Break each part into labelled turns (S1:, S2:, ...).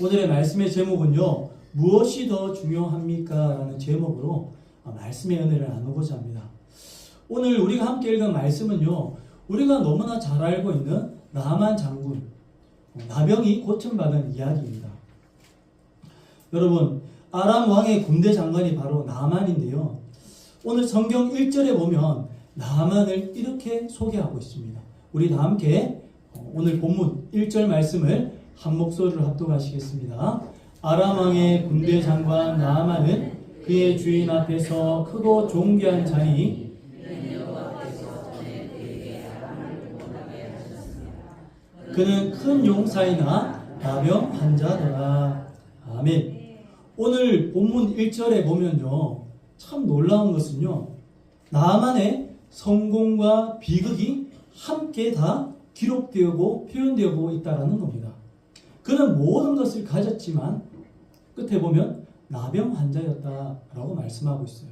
S1: 오늘의 말씀의 제목은요, 무엇이 더 중요합니까? 라는 제목으로 말씀의 은혜를 나누고자 합니다. 오늘 우리가 함께 읽은 말씀은요, 우리가 너무나 잘 알고 있는 나만 장군, 나병이 고침받은 이야기입니다. 여러분, 아람 왕의 군대 장관이 바로 나만인데요. 오늘 성경 1절에 보면 나만을 이렇게 소개하고 있습니다. 우리 다 함께 오늘 본문 1절 말씀을 한 목소리로 합독하시겠습니다. 아람 왕의 군대 장관 나만은 그의 주인 앞에서 크고 존귀한 자니 그는 큰 용사이나 나병 환자더라. 아멘. 오늘 본문 1절에 보면요, 참 놀라운 것은요, 나만의 성공과 비극이 함께 다 기록되고 표현되고 있다는 겁니다. 그는 모든 것을 가졌지만 끝에 보면 나병 환자였다라고 말씀하고 있어요.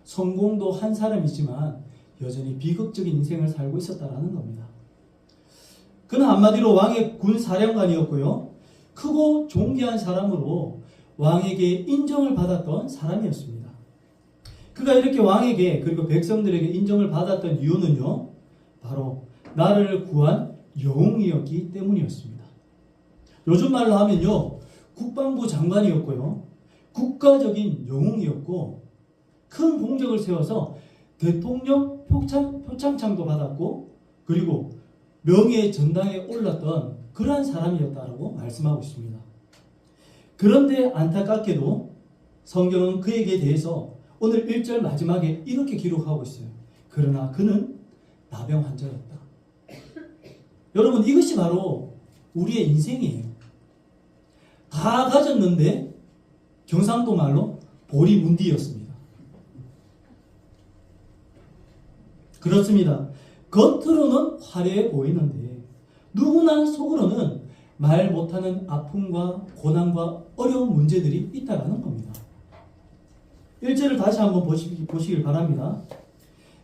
S1: 성공도 한 사람이지만 여전히 비극적인 인생을 살고 있었다는 겁니다. 그는 한마디로 왕의 군사령관이었고요, 크고 존귀한 사람으로 왕에게 인정을 받았던 사람이었습니다. 그가 이렇게 왕에게 그리고 백성들에게 인정을 받았던 이유는요, 바로 나라를 구한 영웅이었기 때문이었습니다. 요즘 말로 하면요, 국방부 장관이었고요, 국가적인 영웅이었고, 큰 공적을 세워서 대통령 표창장도 받았고, 그리고 명예의 전당에 올랐던 그러한 사람이었다라고 말씀하고 있습니다. 그런데 안타깝게도 성경은 그에게 대해서 오늘 1절 마지막에 이렇게 기록하고 있어요. 그러나 그는 나병 환자였다. 여러분, 이것이 바로 우리의 인생이에요. 다 가졌는데 경상도 말로 보리문디였습니다. 그렇습니다. 겉으로는 화려해 보이는데 누구나 속으로는 말 못하는 아픔과 고난과 어려운 문제들이 있다는 겁니다. 1절을 다시 한번 보시길 바랍니다.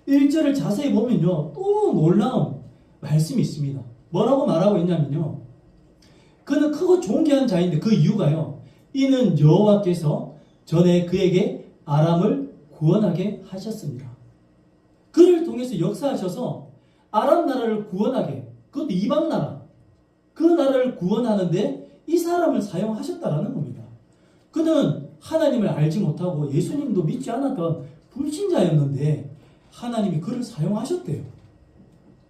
S1: 1절을 자세히 보면요, 또 놀라운 말씀이 있습니다. 뭐라고 말하고 있냐면요, 그는 크고 존귀한 자인데 그 이유가요, 이는 여호와께서 전에 그에게 아람을 구원하게 하셨습니다. 그를 통해서 역사하셔서 아람 나라를 구원하게, 그것도 이방 나라, 그 나라를 구원하는데 이 사람을 사용하셨다라는 겁니다. 그는 하나님을 알지 못하고 예수님도 믿지 않았던 불신자였는데 하나님이 그를 사용하셨대요.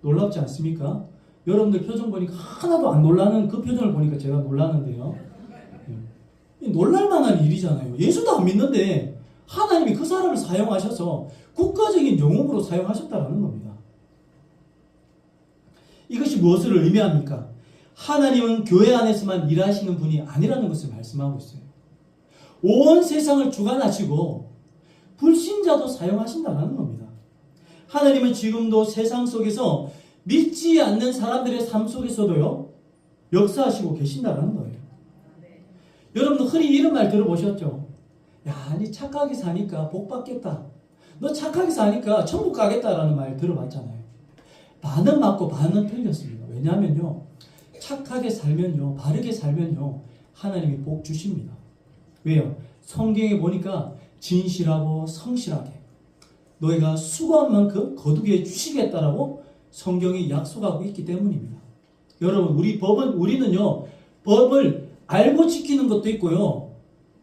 S1: 놀랍지 않습니까? 여러분들 표정 보니까 하나도 안 놀라는 그 표정을 보니까 제가 놀라는데요. 놀랄만한 일이잖아요. 예수도 안 믿는데 하나님이 그 사람을 사용하셔서 국가적인 영웅으로 사용하셨다는 겁니다. 이것이 무엇을 의미합니까? 하나님은 교회 안에서만 일하시는 분이 아니라는 것을 말씀하고 있어요. 온 세상을 주관하시고 불신자도 사용하신다는 겁니다. 하나님은 지금도 세상 속에서 믿지 않는 사람들의 삶 속에서도요, 역사하시고 계신다는 거예요. 여러분도 흔히 이런 말 들어보셨죠? 야, 니 착하게 사니까 복 받겠다. 너 착하게 사니까 천국 가겠다라는 말 들어봤잖아요. 반은 맞고 반은 틀렸습니다. 왜냐하면요, 착하게 살면요, 바르게 살면요, 하나님이 복 주십니다. 왜요? 성경에 보니까 진실하고 성실하게 너희가 수고한 만큼 거두게 주시겠다라고 성경이 약속하고 있기 때문입니다. 여러분, 우리는요, 법을 알고 지키는 것도 있고요,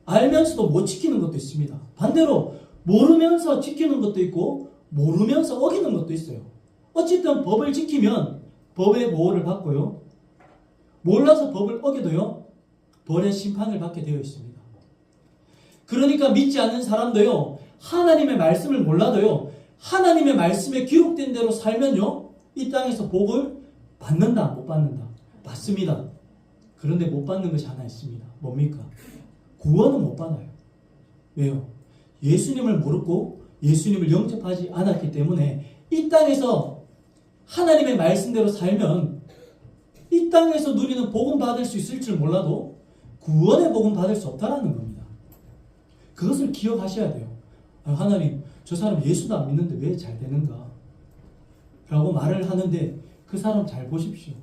S1: 알면서도 못 지키는 것도 있습니다. 반대로 모르면서 지키는 것도 있고 모르면서 어기는 것도 있어요. 어쨌든 법을 지키면 법의 보호를 받고요, 몰라서 법을 어겨도요, 벌의 심판을 받게 되어 있습니다. 그러니까 믿지 않는 사람도요, 하나님의 말씀을 몰라도요, 하나님의 말씀에 기록된 대로 살면요, 이 땅에서 복을 받는다, 못 받는다? 받습니다. 그런데 못 받는 것이 하나 있습니다. 뭡니까? 구원은 못 받아요. 왜요? 예수님을 모르고 예수님을 영접하지 않았기 때문에 이 땅에서 하나님의 말씀대로 살면 이 땅에서 누리는 복은 받을 수 있을 줄 몰라도 구원의 복은 받을 수 없다는 겁니다. 그것을 기억하셔야 돼요. 하나님, 저 사람 예수도 안 믿는데 왜 잘 되는가? 라고 말을 하는데 그 사람 잘 보십시오.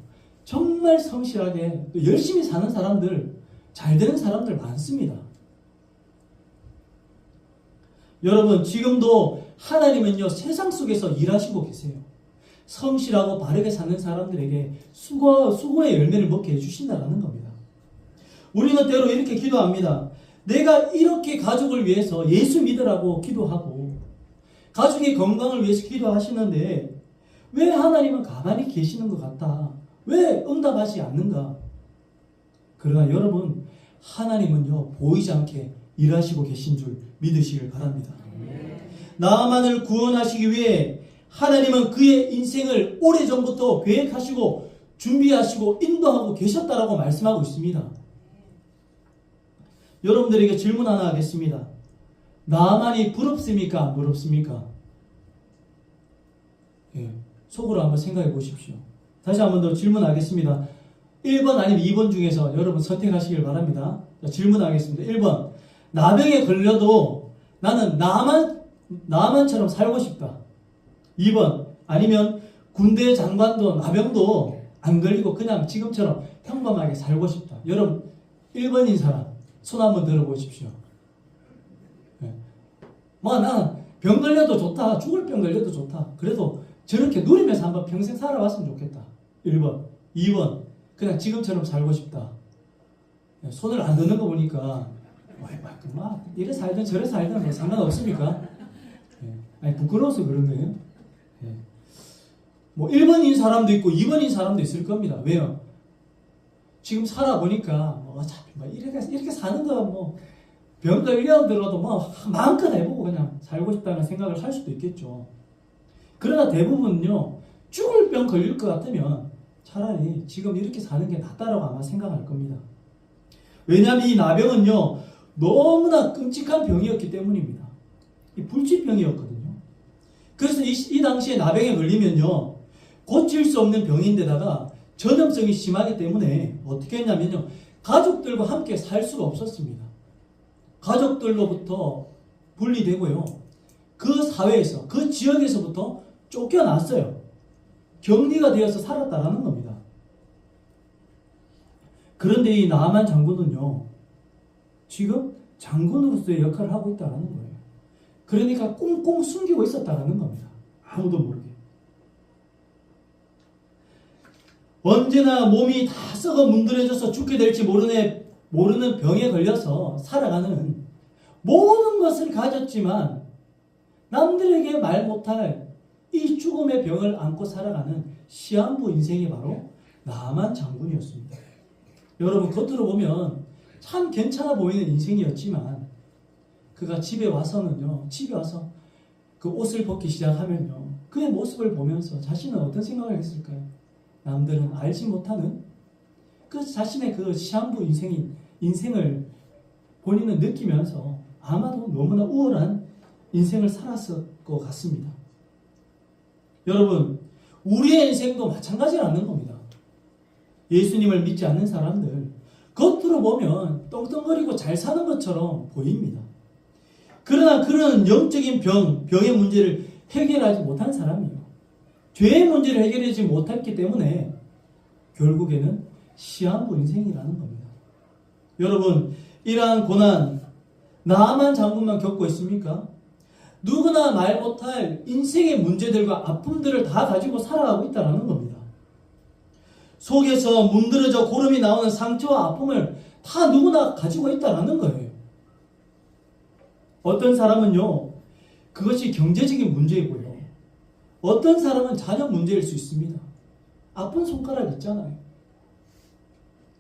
S1: 정말 성실하게 열심히 사는 사람들 잘 되는 사람들 많습니다. 여러분, 지금도 하나님은요, 세상 속에서 일하시고 계세요. 성실하고 바르게 사는 사람들에게 수고의 열매를 먹게 해주신다는 겁니다. 우리는 때로 이렇게 기도합니다. 내가 이렇게 가족을 위해서 예수 믿으라고 기도하고 가족의 건강을 위해서 기도하시는데 왜 하나님은 가만히 계시는 것 같다? 왜 응답하지 않는가? 그러나 여러분, 하나님은요, 보이지 않게 일하시고 계신 줄 믿으시길 바랍니다. 나아만을 구원하시기 위해 하나님은 그의 인생을 오래전부터 계획하시고 준비하시고 인도하고 계셨다라고 말씀하고 있습니다. 여러분들에게 질문 하나 하겠습니다. 나아만이 부럽습니까? 안 부럽습니까? 예, 속으로 한번 생각해 보십시오. 다시 한번 더 질문하겠습니다. 1번 아니면 2번 중에서 여러분 선택하시길 바랍니다. 자, 질문하겠습니다. 1번, 나병에 걸려도 나는 나만처럼 살고 싶다. 2번, 아니면 군대 장관도 나병도 안 걸리고 그냥 지금처럼 평범하게 살고 싶다. 여러분, 1번인 사람 손 한번 들어보십시오. 네. 나는 병 걸려도 좋다. 죽을 병 걸려도 좋다. 그래도 저렇게 누리면서 한번 평생 살아봤으면 좋겠다. 1번. 2번, 그냥 지금처럼 살고 싶다. 네. 손을 안 드는 거 보니까 이래 살든 저래 살든 뭐 상관없습니까? 네. 아니, 부끄러워서 그런 거예요. 네. 뭐 1번인 사람도 있고 2번인 사람도 있을 겁니다. 왜요? 지금 살아보니까 어차피 이렇게 사는 거 병 걸려들어도 마음껏 해보고 그냥 살고 싶다는 생각을 할 수도 있겠죠. 그러나 대부분은요, 죽을 병 걸릴 것 같으면 차라리 지금 이렇게 사는 게 낫다라고 아마 생각할 겁니다. 왜냐하면 이 나병은요, 너무나 끔찍한 병이었기 때문입니다. 이 불치병이었거든요. 그래서 이 당시에 나병에 걸리면요, 고칠 수 없는 병인데다가 전염성이 심하기 때문에 어떻게 했냐면요, 가족들과 함께 살 수가 없었습니다. 가족들로부터 분리되고요, 그 사회에서, 그 지역에서부터 쫓겨났어요. 격리가 되어서 살았다라는 겁니다. 그런데 이 나아만 장군은요, 지금 장군으로서의 역할을 하고 있다는 거예요. 그러니까 꽁꽁 숨기고 있었다는 겁니다. 아무도 모르게. 언제나 몸이 다 썩어 문드러져서 죽게 될지 모르는 병에 걸려서 살아가는, 모든 것을 가졌지만 남들에게 말 못할 이 죽음의 병을 안고 살아가는 시한부 인생이 바로 나아만 장군이었습니다. 여러분, 겉으로 보면 참 괜찮아 보이는 인생이었지만 그가 집에 와서 그 옷을 벗기 시작하면요, 그의 모습을 보면서 자신은 어떤 생각을 했을까요? 남들은 알지 못하는 그 자신의 그 시한부 인생을 본인은 느끼면서 아마도 너무나 우월한 인생을 살았을 것 같습니다. 여러분, 우리의 인생도 마찬가지라는 겁니다. 예수님을 믿지 않는 사람들, 겉으로 보면 떵떵거리고 잘 사는 것처럼 보입니다. 그러나 그런 영적인 병의 문제를 해결하지 못한 사람이에요. 죄의 문제를 해결하지 못했기 때문에 결국에는 시한부 인생이라는 겁니다. 여러분, 이러한 고난 나아만 장군만 겪고 있습니까? 누구나 말 못할 인생의 문제들과 아픔들을 다 가지고 살아가고 있다는 겁니다. 속에서 문드러져 고름이 나오는 상처와 아픔을 다 누구나 가지고 있다는 거예요. 어떤 사람은요, 그것이 경제적인 문제이고요, 어떤 사람은 자녀 문제일 수 있습니다. 아픈 손가락 있잖아요.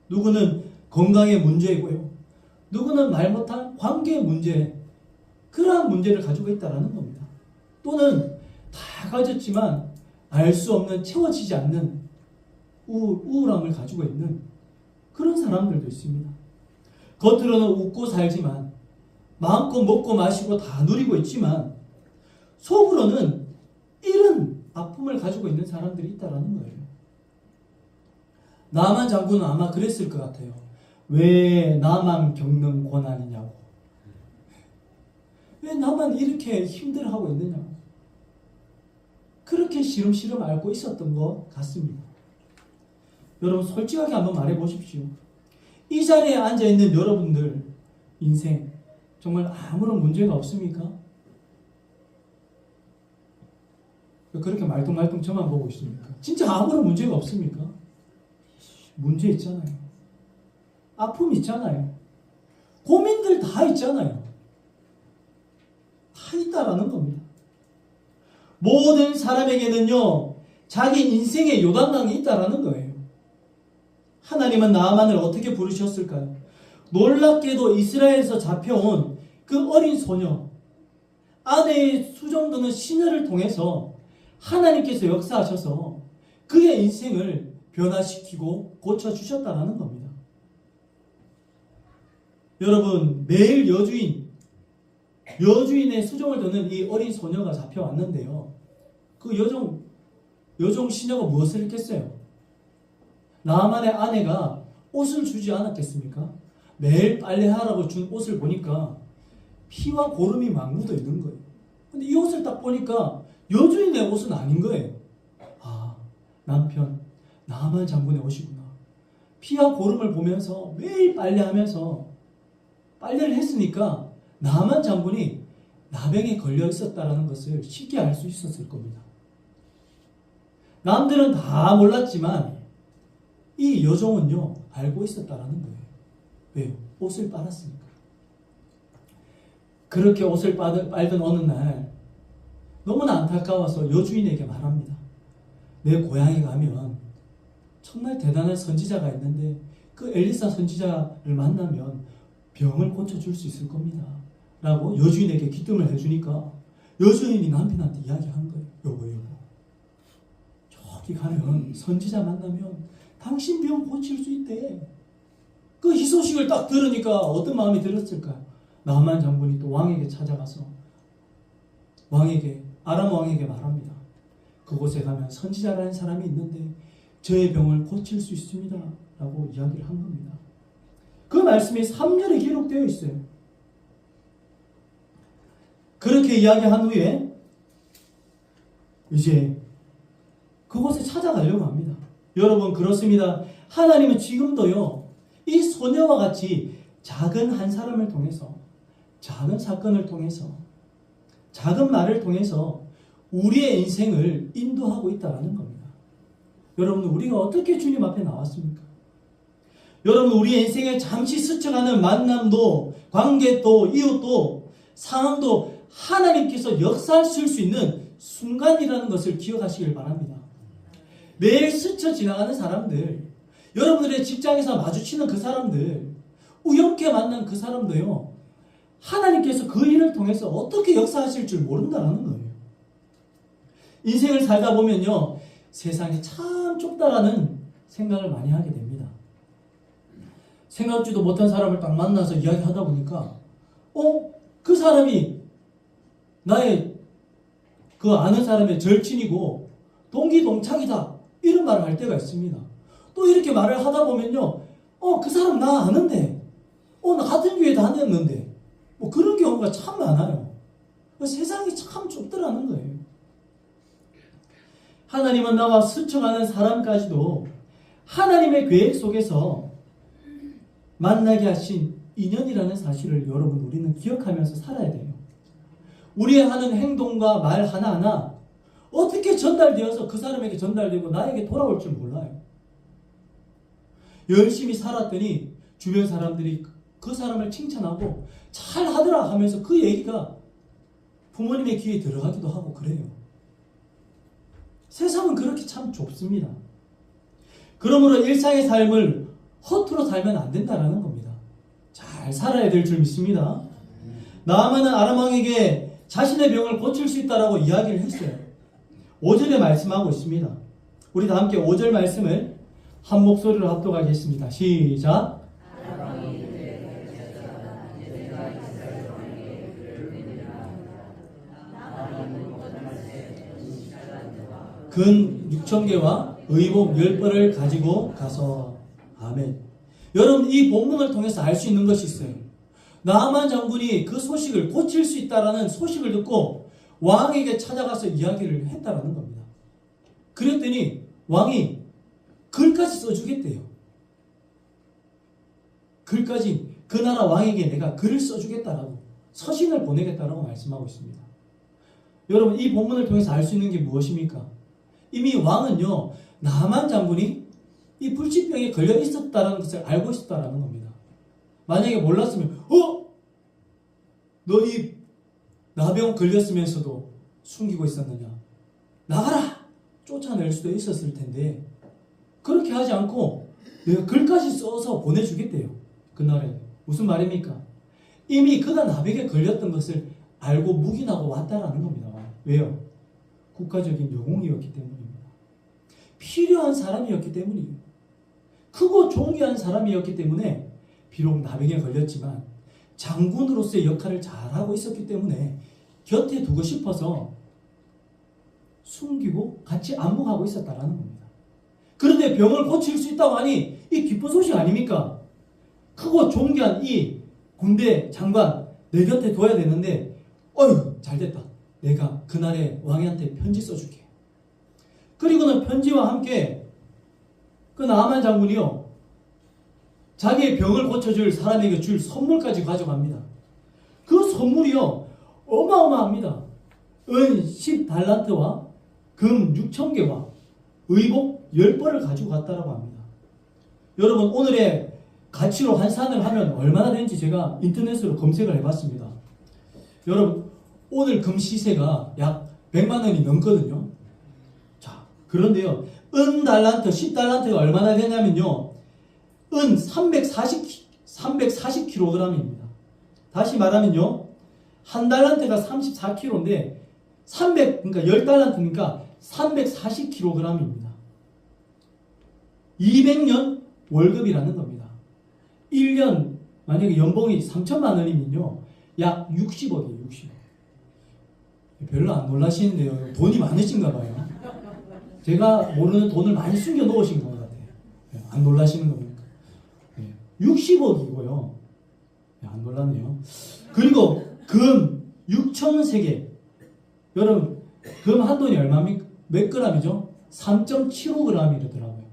S1: 누구는 건강의 문제이고요, 누구는 말 못한 관계의 문제, 그러한 문제를 가지고 있다는 겁니다. 또는 다 가졌지만 알 수 없는, 채워지지 않는 우울함을 가지고 있는 그런 사람들도 있습니다. 겉으로는 웃고 살지만, 마음껏 먹고 마시고 다 누리고 있지만 속으로는 이런 아픔을 가지고 있는 사람들이 있다는 거예요. 나만 장군은 아마 그랬을 것 같아요. 왜 나만 겪는 고난이냐고. 왜 나만 이렇게 힘들어하고 있느냐고. 그렇게 시름시름 앓고 있었던 것 같습니다. 여러분, 솔직하게 한번 말해 보십시오. 이 자리에 앉아있는 여러분들 인생 정말 아무런 문제가 없습니까? 그렇게 말똥말똥 저만 보고 있습니까? 진짜 아무런 문제가 없습니까? 문제 있잖아요. 아픔 있잖아요. 고민들 다 있잖아요. 다 있다라는 겁니다. 모든 사람에게는요, 자기 인생의 요단강이 있다라는 거예요. 하나님은 나아만을 어떻게 부르셨을까요? 놀랍게도 이스라엘에서 잡혀온 그 어린 소녀, 아내의 수정도는 시녀를 통해서 하나님께서 역사하셔서 그의 인생을 변화시키고 고쳐주셨다는 겁니다. 여러분, 매일 여주인의 수정을 드는 이 어린 소녀가 잡혀왔는데요. 그 여종 시녀가 무엇을 했겠어요? 나아만의 아내가 옷을 주지 않았겠습니까? 매일 빨래하라고 준 옷을 보니까 피와 고름이 막 묻어 있는 거예요. 근데 이 옷을 딱 보니까 여주인의 옷은 아닌 거예요. 아, 남편 나아만 장군의 옷이구나. 피와 고름을 보면서 매일 빨래하면서 빨래를 했으니까 나아만 장군이 나병에 걸려 있었다는 것을 쉽게 알 수 있었을 겁니다. 남들은 다 몰랐지만 이 여종은요, 알고 있었다는 거예요. 왜요? 옷을 빨았으니까. 그렇게 옷을 빨던 어느 날 너무나 안타까워서 여주인에게 말합니다. 내 고향에 가면 정말 대단한 선지자가 있는데 그 엘리사 선지자를 만나면 병을 고쳐줄 수 있을 겁니다. 라고 여주인에게 기뜸을 해주니까 여주인이 남편한테 이야기한 거예요. 여보. 저기 가면 선지자 만나면 당신 병 고칠 수 있대. 그 희소식을 딱 들으니까 어떤 마음이 들었을까요? 나만 장군이 또 왕에게 찾아가서 아람 왕에게 말합니다. 그곳에 가면 선지자라는 사람이 있는데 저의 병을 고칠 수 있습니다. 라고 이야기를 한 겁니다. 그 말씀이 3절에 기록되어 있어요. 그렇게 이야기한 후에 이제 그곳에 찾아가려고 합니다. 여러분, 그렇습니다. 하나님은 지금도요, 이 소녀와 같이 작은 한 사람을 통해서, 작은 사건을 통해서, 작은 말을 통해서 우리의 인생을 인도하고 있다는 겁니다. 여러분, 우리가 어떻게 주님 앞에 나왔습니까? 여러분, 우리의 인생에 잠시 스쳐가는 만남도, 관계도, 이웃도, 상황도 하나님께서 역사하실 수 있는 순간이라는 것을 기억하시길 바랍니다. 매일 스쳐 지나가는 사람들, 여러분들의 직장에서 마주치는 그 사람들, 우연케 만난 그 사람도요, 하나님께서 그 일을 통해서 어떻게 역사하실 줄 모른다는 거예요. 인생을 살다 보면요, 세상이 참 좁다라는 생각을 많이 하게 됩니다. 생각지도 못한 사람을 딱 만나서 이야기하다 보니까 그 사람이 나의 그 아는 사람의 절친이고 동기동창이다, 이런 말을 할 때가 있습니다. 또 이렇게 말을 하다 보면요, 그 사람 나 아는데, 나 같은 교회 다녔는데, 뭐 그런 경우가 참 많아요. 세상이 참 좁더라는 거예요. 하나님은 나와 스쳐가는 사람까지도 하나님의 계획 속에서 만나게 하신 인연이라는 사실을 여러분, 우리는 기억하면서 살아야 돼요. 우리의 하는 행동과 말 하나하나 어떻게 전달되어서 그 사람에게 전달되고 나에게 돌아올 줄 몰라요. 열심히 살았더니 주변 사람들이 그 사람을 칭찬하고 잘하더라 하면서 그 얘기가 부모님의 귀에 들어가기도 하고 그래요. 세상은 그렇게 참 좁습니다. 그러므로 일상의 삶을 허투루 살면 안 된다는 겁니다. 잘 살아야 될 줄 믿습니다. 나아만은 아람 왕에게 자신의 병을 고칠 수 있다라고 이야기를 했어요. 5절에 말씀하고 있습니다. 우리 다 함께 5절 말씀을 한 목소리로 합독하겠습니다. 시작. 근 6,000개와 의복 10벌을 가지고 가서. 아멘. 여러분, 이 본문을 통해서 알 수 있는 것이 있어요. 나아만 장군이 그 소식을 고칠 수 있다라는 소식을 듣고 왕에게 찾아가서 이야기를 했다라는 겁니다. 그랬더니 왕이 글까지 써주겠대요. 글까지 그 나라 왕에게 내가 글을 써주겠다라고 서신을 보내겠다라고 말씀하고 있습니다. 여러분 이 본문을 통해서 알 수 있는 게 무엇입니까? 이미 왕은요 나만 장군이 이 불치병에 걸려 있었다라는 것을 알고 있었다라는 겁니다. 만약에 몰랐으면 너 이 나병 걸렸으면서도 숨기고 있었느냐? 나가라! 쫓아낼 수도 있었을 텐데 그렇게 하지 않고 내가 글까지 써서 보내주겠대요. 그날에. 무슨 말입니까? 이미 그가 나병에 걸렸던 것을 알고 묵인하고 왔다라는 겁니다. 왜요? 국가적인 영웅이었기 때문입니다. 필요한 사람이었기 때문이에요. 크고 존귀한 사람이었기 때문에 비록 나병에 걸렸지만 장군으로서의 역할을 잘하고 있었기 때문에 곁에 두고 싶어서 숨기고 같이 안목하고 있었다라는 겁니다. 그런데 병을 고칠 수 있다고 하니 이 기쁜 소식 아닙니까? 크고 존귀한 이 군대 장관 내 곁에 둬야 되는데 잘됐다. 내가 그날의 왕한테 편지 써줄게. 그리고는 편지와 함께 그 나아만 장군이요 자기의 병을 고쳐줄 사람에게 줄 선물까지 가져갑니다. 그 선물이요 어마어마합니다. 은 10달란트와 금 6,000개와 의복 10벌을 가지고 갔다라고 합니다. 여러분 오늘의 가치로 환산을 하면 얼마나 되는지 제가 인터넷으로 검색을 해봤습니다. 여러분 오늘 금 시세가 약 100만 원이 넘거든요. 자, 그런데요 은 달란트 10달란트가 얼마나 되냐면요 은 340kg입니다. 다시 말하면요 한 달란트가 34kg인데 그러니까 10달란트니까 340kg입니다. 200년 월급이라는 겁니다. 1년 만약에 연봉이 3천만 원이면요 약 60억이에요. 60억. 별로 안 놀라시는데요. 돈이 많으신가 봐요. 제가 모르는 돈을 많이 숨겨 놓으신 것 같아요. 안 놀라시는 겁니까? 60억이고요. 안 놀랐네요. 그리고 금 6,000세계. 여러분 금 한 돈이 얼마입니까? 몇 g이죠? 3.75g이더라고요.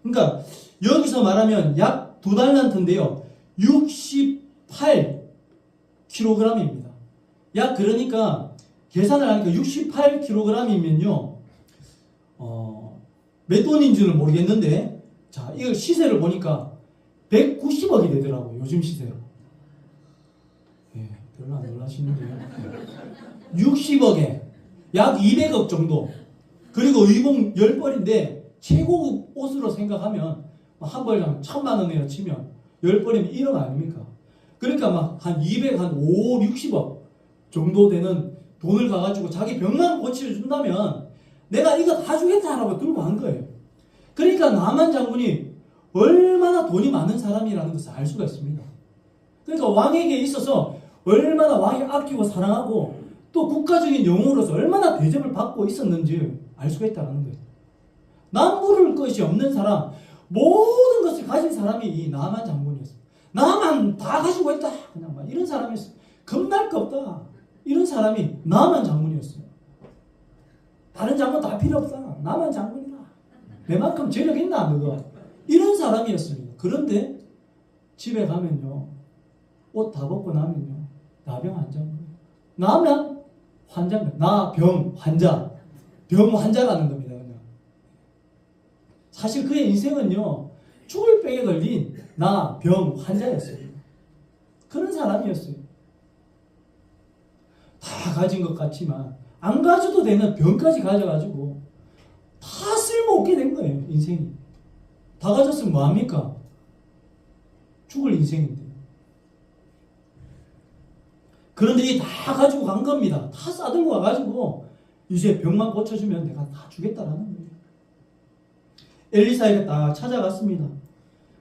S1: 그러니까 여기서 말하면 약 2달란트인데요. 68kg입니다. 약 그러니까 계산을 하니까 68kg이면요. 몇 돈인지는 모르겠는데 자, 이걸 시세를 보니까 190억이 되더라고요. 요즘 시세로. 별로 안 놀라시는데요. 60억에 약 200억 정도. 그리고 의복 10벌인데 최고급 옷으로 생각하면 한 벌당 1,000만 원이라 치면 10벌이면 1억 아닙니까? 그러니까 막 한 200, 한 5, 60억 정도 되는 돈을 가가지고 자기 병만 고쳐준다면 내가 이거 다 주겠다라고 들고 간 거예요. 그러니까 나만 장군이 얼마나 돈이 많은 사람이라는 것을 알 수가 있습니다. 그러니까 왕에게 있어서 얼마나 왕이 아끼고 사랑하고 또 국가적인 영웅으로서 얼마나 대접을 받고 있었는지 알 수가 있다는 거예요. 남부를 것이 없는 사람, 모든 것을 가진 사람이 이 나만 장군이었어요. 나만 다 가지고 있다. 그냥 막 이런 사람이었어요. 겁날 거 없다. 이런 사람이 나만 장군이었어요. 다른 장군 다 필요 없다. 나만 장군이다. 내만큼 재력 있나 너가. 이런 사람이었습니다. 그런데 집에 가면요. 옷 다 벗고 나면요. 나병 환자인 거예요. 나면 환자입니다. 나병 환자. 병 환자라는 겁니다. 그냥. 사실 그의 인생은요. 죽을 병에 걸린 나병 환자였어요. 그런 사람이었어요. 다 가진 것 같지만 안 가져도 되는 병까지 가져가지고 다 쓸모없게 된 거예요. 인생이. 다 가졌으면 뭐합니까? 죽을 인생인데. 그런데 이 다 가지고 간 겁니다. 다 싸들고 가가지고 이제 병만 고쳐주면 내가 다 주겠다라는 거예요. 엘리사에게 딱 찾아갔습니다.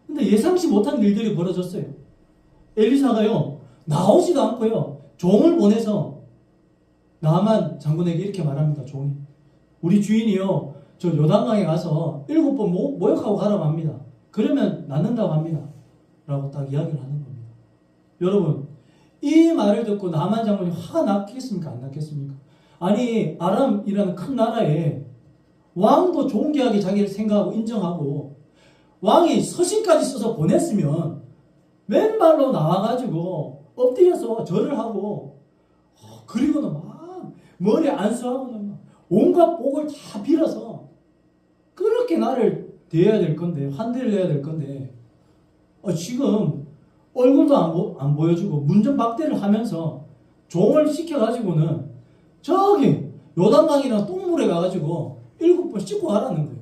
S1: 근데 예상치 못한 일들이 벌어졌어요. 엘리사가요 나오지도 않고요 종을 보내서 나만 장군에게 이렇게 말합니다. 종이 우리 주인이요 저 요단강에 가서 7번 모욕하고 가라고 합니다. 그러면 낫는다고 합니다. 라고 딱 이야기를 하는 겁니다. 여러분 이 말을 듣고 나만 장군이 화가 났겠습니까? 안 났겠습니까? 아니 아람이라는 큰 나라에 왕도 존귀하게 자기를 생각하고 인정하고 왕이 서신까지 써서 보냈으면 맨발로 나와가지고 엎드려서 절을 하고 그리고는 막 머리 안수하고는 막 온갖 복을 다 빌어서 그렇게 나를 대해야 될 건데 환대를 해야 될 건데 지금 얼굴도 안 보여주고 문전박대를 하면서 종을 시켜가지고는 저기 요단강이랑 똥물에 가가지고 7번 씻고 가라는 거예요.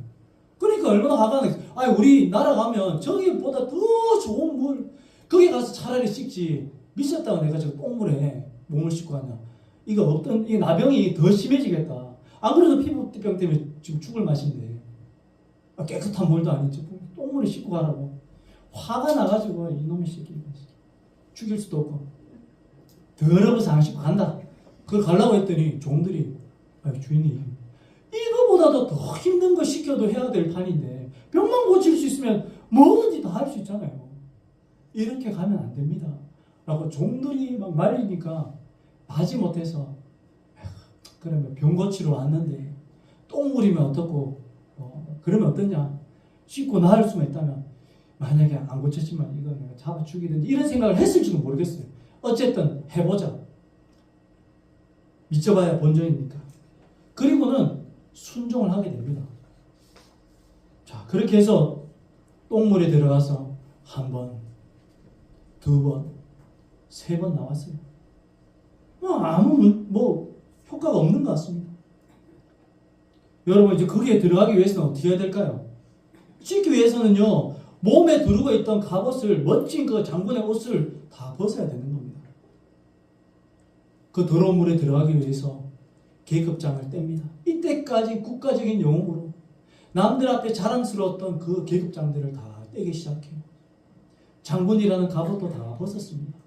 S1: 그러니까 얼마나 화가 나겠어요. 아니 우리 나라 가면 저기보다 더 좋은 물 거기 가서 차라리 씻지 미쳤다고 내가 지금 똥물에 몸을 씻고 가냐. 이거 없던 이 나병이 더 심해지겠다. 안 그래도 피부병 때문에 지금 죽을 맛인데 깨끗한 물도 아니지 똥물에 씻고 가라고. 화가 나가지고 이놈의 새끼 죽일 수도 없고 더러워서 안 씻고 간다. 그걸 가려고 했더니 종들이 주인님 이거보다도 더 힘든 거 시켜도 해야 될 판인데 병만 고칠 수 있으면 뭐든지 다 할 수 있잖아요. 이렇게 가면 안 됩니다 라고 종들이 막 말리니까 마지못해서 그러면 병 고치러 왔는데 똥물이면 어떻고 그러면 어떠냐. 씻고 나을 수만 있다면 만약에 안 고쳤지만 이거 내가 잡아 죽이든지 이런 생각을 했을지도 모르겠어요. 어쨌든 해보자. 미쳐봐야 본전이니까. 그리고는 순종을 하게 됩니다. 자, 그렇게 해서 똥물에 들어가서 한 번, 두 번, 세 번 나왔어요. 아무 효과가 없는 것 같습니다. 여러분 이제 거기에 들어가기 위해서는 어떻게 해야 될까요? 씻기 위해서는요 몸에 두르고 있던 갑옷을 멋진 그 장군의 옷을 다 벗어야 되는 겁니다. 그 더러운 물에 들어가기 위해서 계급장을 뗍니다. 이때까지 국가적인 영웅으로 남들 앞에 자랑스러웠던 그 계급장들을 다 떼기 시작해요. 장군이라는 갑옷도 다 벗었습니다.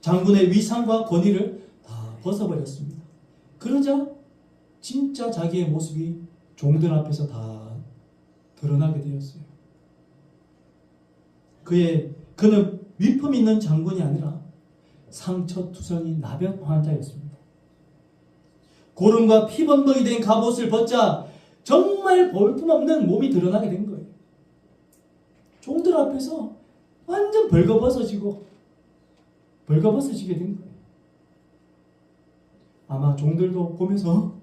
S1: 장군의 위상과 권위를 다 벗어버렸습니다. 그러자 진짜 자기의 모습이 종들 앞에서 다 드러나게 되었어요. 그는 위품 있는 장군이 아니라 상처투성이 나병 환자였습니다. 고름과 피범벅이 된 갑옷을 벗자 정말 볼품없는 몸이 드러나게 된 거예요. 종들 앞에서 완전 벌거벗어지게 된 거예요. 아마 종들도 보면서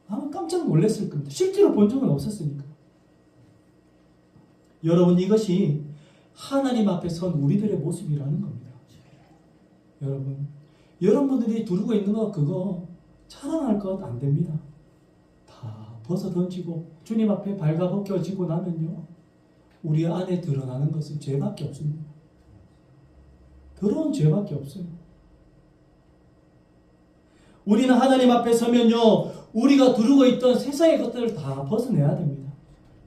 S1: 아마 깜짝 놀랐을 겁니다. 실제로 본 적은 없었으니까. 여러분 이것이 하나님 앞에 선 우리들의 모습이라는 겁니다. 여러분들이 두르고 있는 거 그거 자랑할 것 안 됩니다. 다 벗어 던지고 주님 앞에 발가벗겨지고 나면요 우리 안에 드러나는 것은 죄밖에 없습니다. 더러운 죄밖에 없어요. 우리는 하나님 앞에 서면요 우리가 두르고 있던 세상의 것들을 다 벗어내야 됩니다.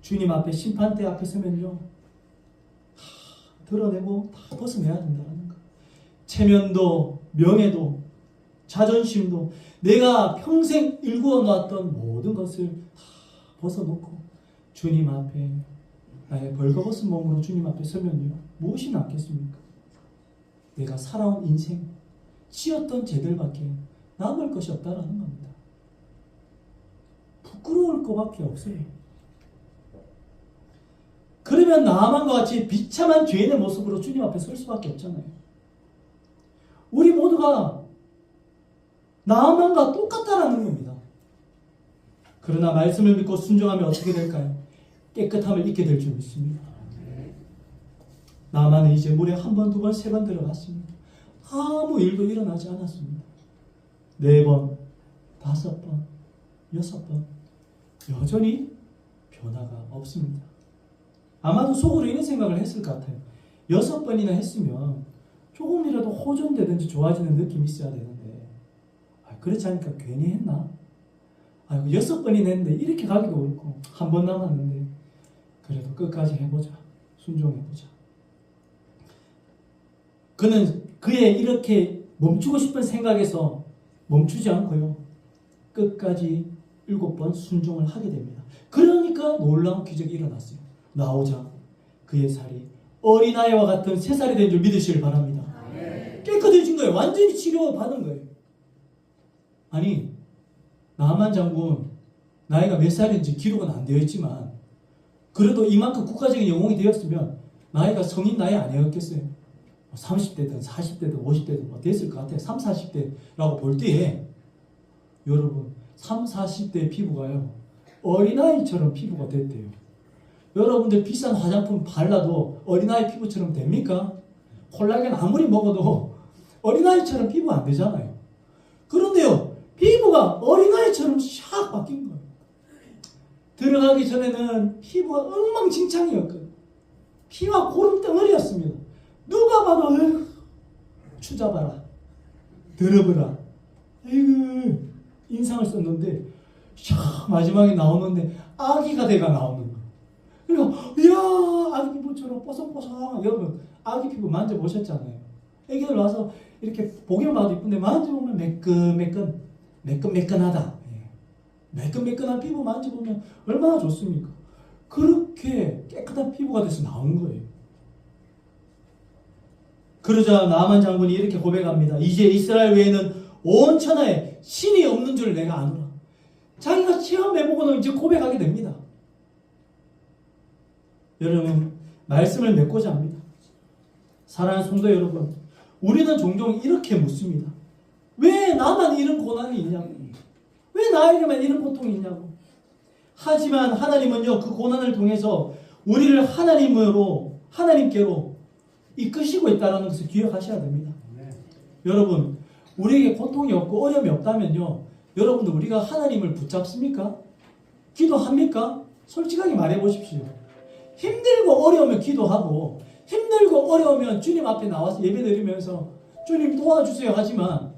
S1: 주님 앞에 심판대 앞에 서면요 드러내고 다 벗어내야 된다는 거. 체면도 명예도 자존심도 내가 평생 일구어 놓았던 모든 것을 다 벗어놓고 주님 앞에 나의 벌거벗은 몸으로 주님 앞에 서면요 무엇이 남겠습니까? 내가 살아온 인생 지었던 죄들밖에 남을 것이 없다라는 겁니다. 부끄러울 것밖에 없어요. 그러면 나아만과 같이 비참한 죄인의 모습으로 주님 앞에 설 수밖에 없잖아요. 우리 모두가 나아만과 똑같다라는 겁니다. 그러나 말씀을 믿고 순종하면 어떻게 될까요? 깨끗함을 잊게 될 줄 믿습니다. 나아만은 이제 물에 한 번, 두 번, 세 번 들어갔습니다. 아무 일도 일어나지 않았습니다. 4번, 5번, 6번 여전히 변화가 없습니다. 아마도 속으로 이런 생각을 했을 것 같아요. 6번이나 했으면 조금이라도 호전되든지 좋아지는 느낌이 있어야 되는데 그렇지 않으니까 괜히 했나? 6번이나 했는데 이렇게 가기도 그렇고 한 번 남았는데 그래도 끝까지 해보자. 순종해보자. 그는 그의 이렇게 멈추고 싶은 생각에서 멈추지 않고요. 끝까지 7번 순종을 하게 됩니다. 그러니까 놀라운 기적이 일어났어요. 나오자 그의 살이 어린아이와 같은 새살이 된 줄 믿으시길 바랍니다. 깨끗해진 거예요. 완전히 치료받은 거예요. 아니 나만 장군 나이가 몇 살인지 기록은 안 되어 있지만 그래도 이만큼 국가적인 영웅이 되었으면 나이가 성인 나이 아니었겠어요? 30대든 40대든 50대든 뭐 됐을 것 같아요. 30, 40대라고 볼 때에 여러분 30, 40대 피부가요 어린아이처럼 피부가 됐대요. 여러분들 비싼 화장품 발라도 어린아이 피부처럼 됩니까? 콜라겐 아무리 먹어도 어린아이처럼 피부 안 되잖아요. 그런데요 피부가 어린아이처럼 샥 바뀐 거예요. 들어가기 전에는 피부가 엉망진창이었거든요. 피와 고름 덩어리였습니다. 누가 봐도 추잡아라, 더러워라, 아이고 인상을 썼는데 샥 마지막에 나오는데 아기가 돼가 나오는 거예요. 그러니까 이야 아기 피부처럼 뽀송뽀송하게. 여러분 아기 피부 만져보셨잖아요. 애기들 와서 이렇게 보기만 봐도 이쁜데 만져보면 매끈매끈하다. 매끈매끈한 피부 만져보면 얼마나 좋습니까? 그렇게 깨끗한 피부가 돼서 나온 거예요. 그러자 나만 장군이 이렇게 고백합니다. 이제 이스라엘 외에는 온 천하에 신이 없는 줄 내가 아노라. 자기가 체험해보고는 이제 고백하게 됩니다. 여러분 말씀을 맺고자 합니다. 사랑하는 성도 여러분, 우리는 종종 이렇게 묻습니다. 왜 나만 이런 고난이 있냐고, 왜 나에게만 이런 고통이 있냐고. 하지만 하나님은요 그 고난을 통해서 우리를 하나님께로 이끄시고 있다는 것을 기억하셔야 됩니다. 여러분 우리에게 고통이 없고 어려움이 없다면요 여러분들 우리가 하나님을 붙잡습니까? 기도합니까? 솔직하게 말해보십시오. 힘들고 어려우면 기도하고 힘들고 어려우면 주님 앞에 나와서 예배드리면서 주님 도와주세요 하지만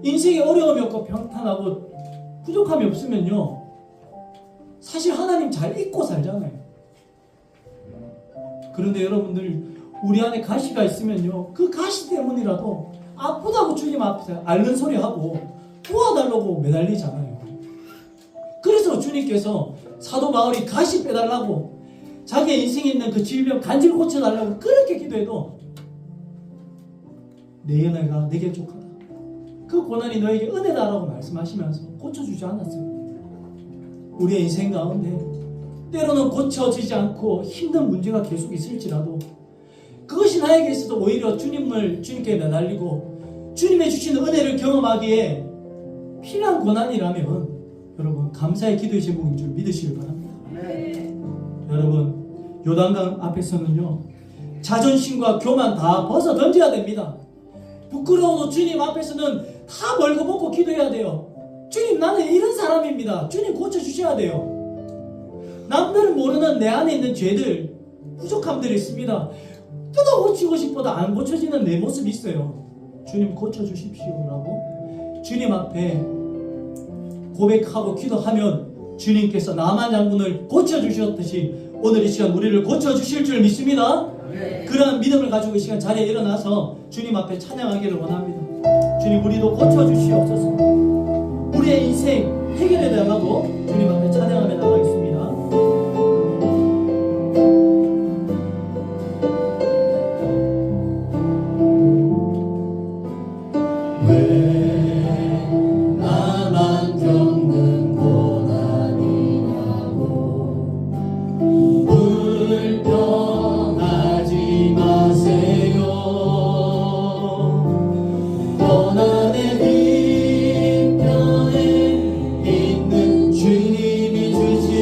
S1: 인생에 어려움이 없고 평탄하고 부족함이 없으면요 사실 하나님 잘 잊고 살잖아요. 그런데 여러분들 우리 안에 가시가 있으면요 그 가시 때문이라도 아프다고 주님 앞에서 앓는 소리 하고 도와달라고 매달리잖아요. 그래서 주님께서 사도 바울이 가시 빼달라고 자기의 인생에 있는 그 질병 간질 고쳐달라고 그렇게 기도해도 내 은혜가 내게 족하다, 그 고난이 너에게 은혜다라고 말씀하시면서 고쳐주지 않았어요. 우리의 인생 가운데 때로는 고쳐지지 않고 힘든 문제가 계속 있을지라도 그것이 나에게 있어도 오히려 주님께 매달리고 주님의 주시는 은혜를 경험하기에 필요한 고난이라면 여러분 감사의 기도의 제목인 줄 믿으시길 바랍니다. 여러분 요단강 앞에서는요 자존심과 교만 다 벗어 던져야 됩니다. 부끄러워도 주님 앞에서는 다 벌거벗고 기도해야 돼요. 주님 나는 이런 사람입니다. 주님 고쳐주셔야 돼요. 남들은 모르는 내 안에 있는 죄들 부족함들이 있습니다. 뜯어 고치고 싶어도 안 고쳐지는 내 모습이 있어요. 주님 고쳐주십시오 라고 주님 앞에 고백하고 기도하면 주님께서 나만 장군을 고쳐주셨듯이 오늘 이 시간 우리를 고쳐주실 줄 믿습니다. 그러한 믿음을 가지고 이 시간 자리에 일어나서 주님 앞에 찬양하기를 원합니다. 주님 우리도 고쳐주시옵소서. 우리의 인생 해결해 달라고 주님 앞에 찬양하며 나가겠습니다.
S2: 주님이 주신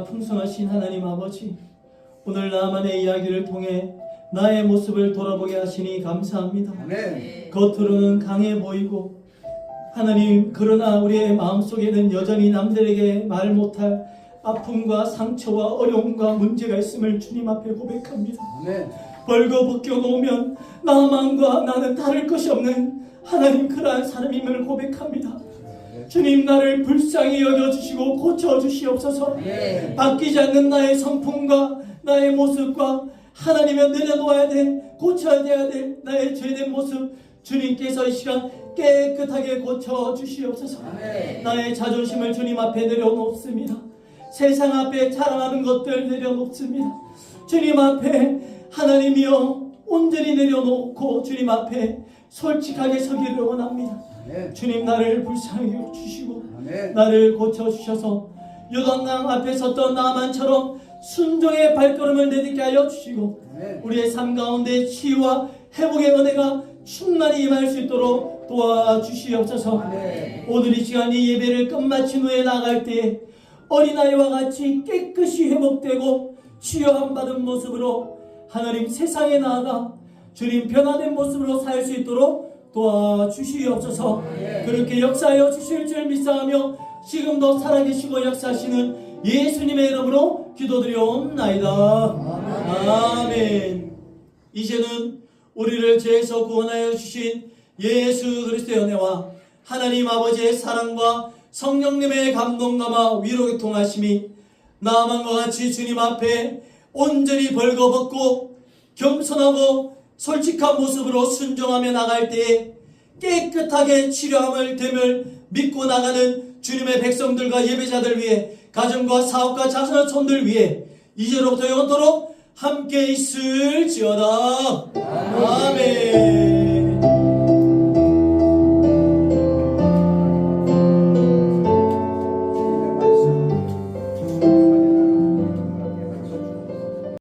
S1: 풍성하신 하나님 아버지, 오늘 나만의 이야기를 통해 나의 모습을 돌아보게 하시니 감사합니다.
S2: 아멘.
S1: 겉으로는 강해 보이고 하나님, 그러나 우리의 마음속에는 여전히 남들에게 말 못할 아픔과 상처와 어려움과 문제가 있음을 주님 앞에 고백합니다.
S2: 아멘.
S1: 벌거벗겨 놓으면 나만과 나는 다를 것이 없는 하나님, 그러한 사람임을 고백합니다. 주님, 나를 불쌍히 여겨주시고 고쳐주시옵소서.
S2: 네.
S1: 바뀌지 않는 나의 성품과 나의 모습과 하나님의 내려놓아야 돼, 고쳐야 될 나의 죄된 모습, 주님께서 이 시간 깨끗하게 고쳐주시옵소서.
S2: 네.
S1: 나의 자존심을 주님 앞에 내려놓습니다. 세상 앞에 자랑하는 것들 내려놓습니다. 주님 앞에 하나님이여 온전히 내려놓고 주님 앞에 솔직하게 서기를 원합니다.
S2: 아멘.
S1: 주님, 나를 불쌍히 여겨주시고
S2: 아멘.
S1: 나를 고쳐주셔서 요단강 앞에 섰던 나만처럼 순종의 발걸음을 내딛게 하여 주시고
S2: 아멘.
S1: 우리의 삶 가운데 치유와 회복의 은혜가 충만히 임할 수 있도록 도와주시옵소서.
S2: 아멘.
S1: 오늘 이 시간 이 예배를 끝마친 후에 나갈 때 어린아이와 같이 깨끗이 회복되고 치유함 받은 모습으로 하나님 세상에 나아가 주님 변화된 모습으로 살 수 있도록 도와주시옵소서. 그렇게 역사하여 주실 줄 믿사하며 지금도 살아계시고 역사하시는 예수님의 이름으로 기도드려옵나이다. 아멘. 이제는 우리를 죄에서 구원하여 주신 예수 그리스도의 은혜와 하나님 아버지의 사랑과 성령님의 감동감화 위로 통하심이 나만과 같이 주님 앞에 온전히 벌거벗고 겸손하고 솔직한 모습으로 순종하며 나갈 때에 깨끗하게 치료함을 됨을 믿고 나가는 주님의 백성들과 예배자들 위해, 가정과 사업과 자선한 손들 위해 이제로부터 영원토록 함께 있을지어다. 아멘.